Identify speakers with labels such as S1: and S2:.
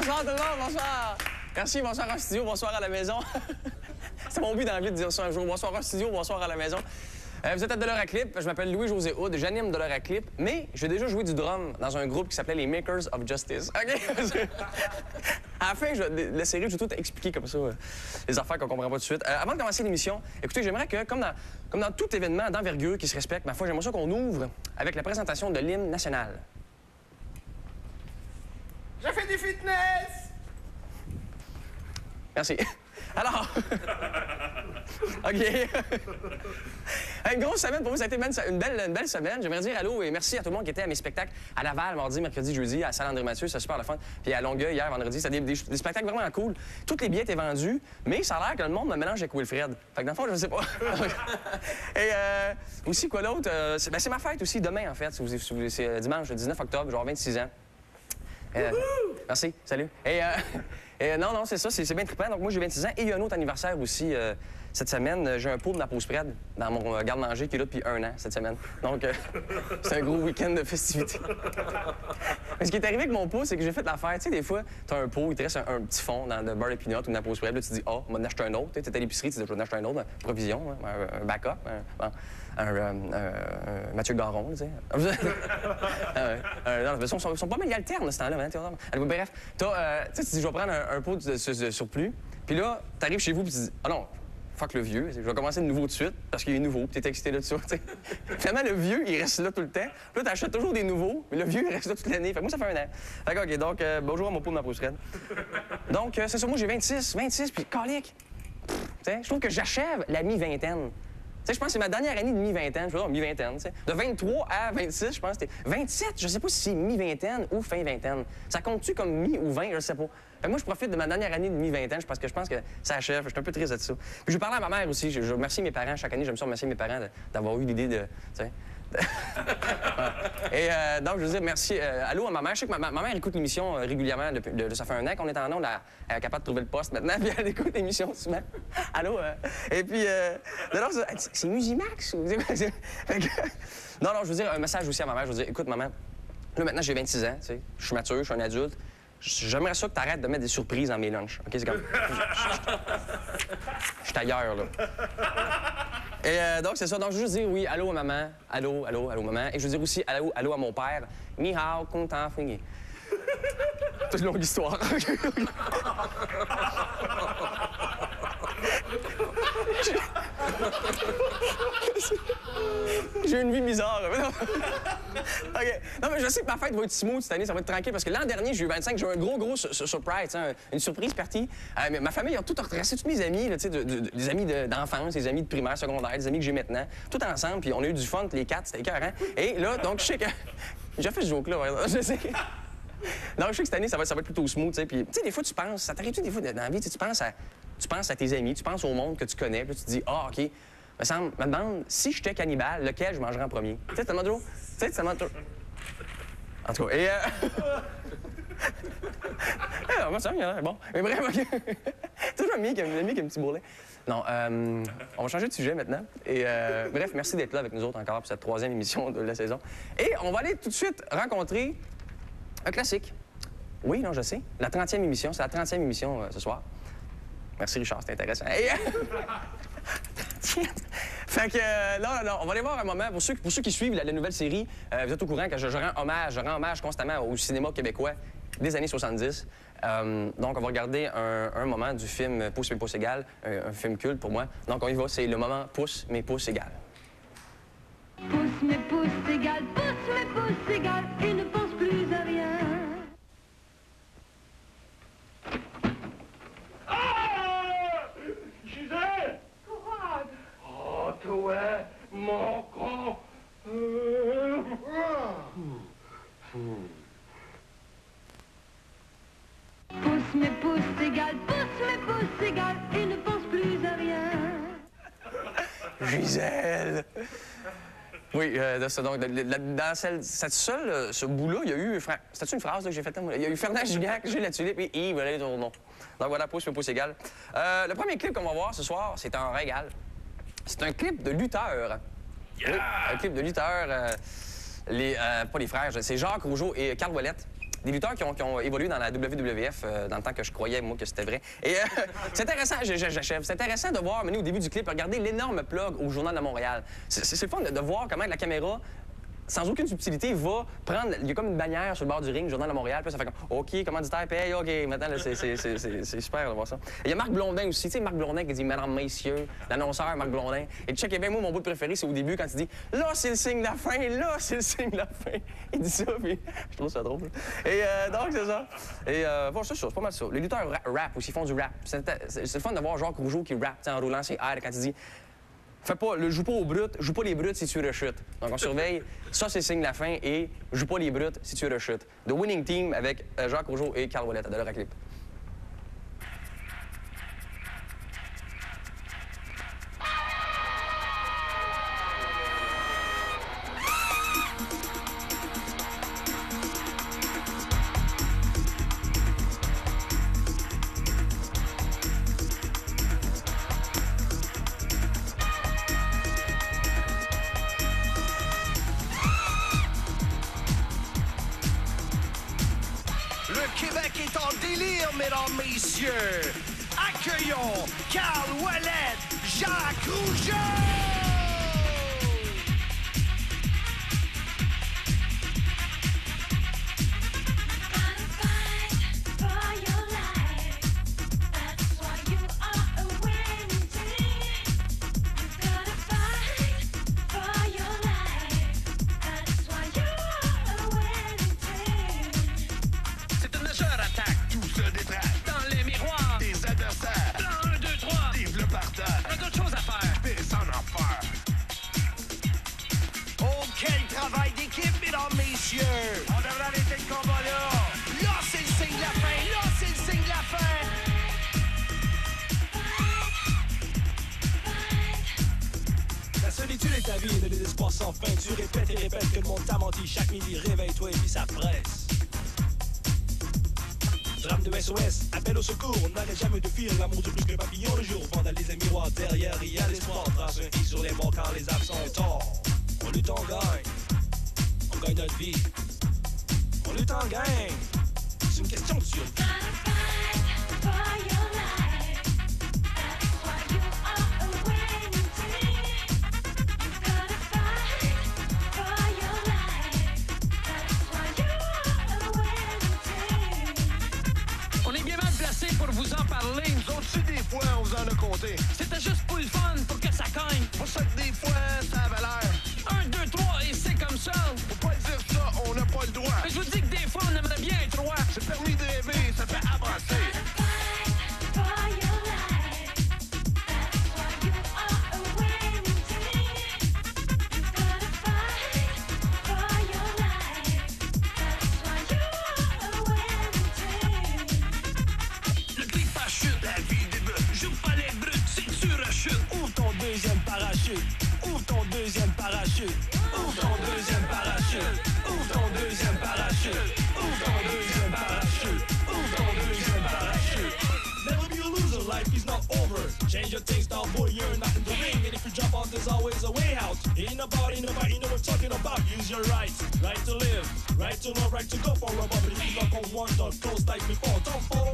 S1: Bonsoir tout le monde, bonsoir. Merci, bonsoir en studio, bonsoir à la maison. C'est mon but dans la vie de dire ça un jour. Bonsoir en studio, bonsoir à la maison. Vous êtes à Doloraclip, je m'appelle Louis-José Hood, j'anime Doloraclip, mais j'ai déjà joué du drum dans un groupe qui s'appelait les Makers of Justice. OK? À la fin, la série, je vais tout expliquer comme ça, les affaires qu'on comprend pas tout de suite. Avant de commencer l'émission, écoutez, j'aimerais que, comme dans tout événement d'envergure qui se respecte, ma foi, j'aimerais ça qu'on ouvre avec la présentation de l'hymne national.
S2: Je fais du fitness!
S1: Merci. Alors, OK. Une grosse semaine pour vous, ça a été une belle semaine. J'aimerais dire allô et merci à tout le monde qui était à mes spectacles à Laval, mardi, mercredi, jeudi, à Salle André-Mathieu, c'est super le fun. Puis à Longueuil, hier, vendredi, c'était des spectacles vraiment cool. Tous les billets étaient vendus, mais ça a l'air que le monde me mélange avec Wilfred. Fait que dans le fond, je ne sais pas. Et aussi, quoi d'autre? C'est ma fête aussi, demain, en fait. C'est dimanche, le 19 octobre, je vais avoir 26 ans. Merci, salut. Non, c'est ça, c'est bien trippant. Donc, moi, j'ai 26 ans et il y a un autre anniversaire aussi cette semaine. J'ai un pot de ma pause Fred dans mon garde-manger qui est là depuis 1 an cette semaine. Donc, c'est un gros week-end de festivités. Mais ce qui est arrivé avec mon pot, c'est que j'ai fait l'affaire. Tu sais, des fois, tu as un pot, il te reste un petit fond dans le beurre de pinot ou une pause Fred. Là, tu te dis, on va en acheter un autre. Tu es à l'épicerie, tu dis, je vais en acheter un autre, une provision, un backup, un Mathieu Garon, tu sais. Non, ils sont pas mal, ils alternent ce temps-là. Bref, tu te dis, je vais prendre un pot de surplus. Puis là, tu arrives chez vous et tu dis, ah non, fuck le vieux, je vais commencer le nouveau tout de suite parce qu'il est nouveau, puis t'es excité là dessus. Finalement, le vieux, il reste là tout le temps. Puis là, t'achètes toujours des nouveaux, mais le vieux, il reste là toute l'année. Fait que moi, ça fait 1 an. Fait que, OK, donc, bonjour à mon pot de ma pousse Fred. Donc, c'est ça, moi, j'ai 26, puis calique. Je trouve que j'achève la mi-vingtaine. Tu sais, je pense que c'est ma dernière année de mi-vingtaine. Je veux dire, mi-vingtaine, tu sais. De 23 à 26, je pense que c'était 27. Je sais pas si c'est mi-vingtaine ou fin vingtaine. Ça compte-tu comme mi ou 20? Je sais pas. Fait que moi, je profite de ma dernière année de mi-vingtaine parce que je pense que ça achève. Je suis un peu triste de ça. Puis je parlais à ma mère aussi. Je remercie mes parents. Chaque année, j'aime ça remercier mes parents d'avoir eu l'idée de... Tu sais. Et donc, je veux dire merci. Allô à ma mère. Je sais que ma mère écoute l'émission régulièrement. Ça fait 1 an qu'on est en ondes. Elle est capable de trouver le poste maintenant. Puis elle écoute l'émission souvent. Allô? Et puis, c'est Musimax? Non, je veux dire un message aussi à ma mère. Je veux dire, écoute, maman, là, maintenant, j'ai 26 ans. Tu sais, je suis mature, je suis un adulte. J'aimerais ça que tu arrêtes de mettre des surprises dans mes lunchs. OK? C'est comme. Je suis ailleurs, là. Et donc, c'est ça. Donc, je veux juste dire oui, allô à maman. Allô, maman. Et je veux dire aussi allô à mon père. Ni hao, content, fouigné. C'est une longue histoire. J'ai une vie bizarre. OK. Non, mais je sais que ma fête va être smooth cette année, ça va être tranquille, parce que l'an dernier, j'ai eu 25, j'ai eu un gros surprise, une surprise partie. Ma famille a tout retracé, tous mes amis, là, des amis d'enfance, des amis de primaire, secondaire, des amis que j'ai maintenant, tout ensemble, puis on a eu du fun, les 4, c'était écœurant. Et là, donc, je sais que... J'ai fait ce joke-là, je sais. Donc, je sais que cette année, ça va être plutôt smooth, tu sais. Puis, tu sais, des fois, tu penses, ça t'arrive-tu des fois dans la vie, tu penses à tes amis, tu penses au monde que tu connais, puis tu te dis, ah, OK, me demande, si j'étais cannibale, lequel je mangerais en premier? Tu sais, tellement toujours. Tu sais, tellement toujours. En tout cas, et. Moi, ça, bon. Mais bref, OK. Tu sais, l'ami qui a un petit bourrelet. Non, on va changer de sujet maintenant. Et bref, merci d'être là avec nous autres encore pour cette 3e émission de la saison. Et on va aller tout de suite rencontrer un classique. Oui, non, je sais. La 30e émission. C'est la 30e émission ce soir. Merci, Richard, c'était intéressant. Et... Fait que, non, on va aller voir un moment. Pour ceux qui suivent la nouvelle série, vous êtes au courant que je rends hommage constamment au cinéma québécois des années 70. Donc, on va regarder un moment du film Pouce mais pouce égal, un film culte pour moi. Donc, on y va, c'est le moment Pouce mais pouce égal.
S3: Pouce mais pouce égal, il ne pense plus à rien.
S2: Toi, mon con.
S3: Pouce mais pouce égal, il ne pense plus à rien.
S1: Gisèle! Oui, donc, dans ce bout-là, il y a eu... C'était-tu une phrase là, que j'ai faite? Il y a eu Fernand Gignac, Gilles La Tulipe et Yves Les Tourneaux. Donc voilà, pouce mais pouce égal. Le premier clip qu'on va voir ce soir, c'est un régal. C'est un clip de lutteur. Yeah! Oui, un clip de lutteur. Pas les frères, c'est Jacques Rougeau et Carl Ouellette. des lutteurs qui ont évolué dans la WWF dans le temps que je croyais, moi, que c'était vrai. Et c'est intéressant, j'achève, c'est intéressant de voir, au début du clip, regardez l'énorme plug au Journal de Montréal. C'est le fun de voir comment la caméra, sans aucune subtilité, va prendre... Il y a comme une bannière sur le bord du ring, Journal de Montréal, puis ça fait comme « OK, commanditaire, paye, OK. » Maintenant, c'est super de voir ça. Il y a Marc Blondin aussi, tu sais, Marc Blondin qui dit « Madame, messieurs », l'annonceur Marc Blondin. Et tu sais, bien, moi, mon bout préféré, c'est au début, quand il dit « Là, c'est le signe de la fin, là, c'est le signe de la fin. » Il dit ça, puis je trouve ça drôle. Et donc, c'est ça. Et bon, c'est pas mal ça. Les lutteurs rap aussi, font du rap. C'est le fun de voir Jacques Rougeau qui rappe, en roulant ses airs, quand il dit... joue pas aux brutes, joue pas les brutes si tu rechutes. Donc, on surveille. Ça, c'est le signe de la fin. Et joue pas les brutes si tu rechutes. The Winning Team avec Jacques Rougeau et Carl Ouellette de l'Euroclip.
S4: Mesdames, messieurs, accueillons Carl Ouellette, Jacques Rougeau! On devrait arrêter le combat là. Là, c'est le signe de la fin. Là, c'est le signe de la fin.
S5: La solitude est ta vie, de désespoir sans fin. Tu répètes et répètes que le monde t'a menti. Chaque midi, réveille-toi et puis ça presse. Drame de SOS, appel au secours. On n'arrête jamais de fuir l'amour du plus que papillon. Le jour vandalise les miroirs. Derrière, il y a l'espoir. Trace un i sur les morts car les absents ont tort. On lutte, on gagne. On gagne notre vie. On lutte en gang. C'est une question de survie.
S6: On est bien mal placé pour vous en parler.
S4: Nous autres, si des fois, on vous en a compté.
S6: C'était juste pour le fun, pour que ça cogne.
S4: Pour ça que des fois, ça avait l'air.
S6: 1, 2, 3 et c'est comme ça.
S4: Faut pas dire ça, on n'a pas le droit.
S6: Mais je vous dis que des fois, on aimerait bien être roi.
S4: C'est permis de rêver, ça fait avancer.
S6: Le clip pas chute, la vie débute. Joue pas les brutes si tu rechutes.
S5: Ouvre ton deuxième parachute. Ouvre ton deuxième parachute. Ouvre ton deuxième parachute. Ouvre ton deuxième parachute. Ouvre ton deuxième parachute. Ouvre ton deuxième parachute. Never be a loser, life is not over. Change your things, star boy, you're not in the ring. And if you drop out, there's always a way out. Ain't about, you know what I'm talking about. Use your rights, right to live, right to love, right to go for a bubble. If you lock on one, don't close like before. Don't fall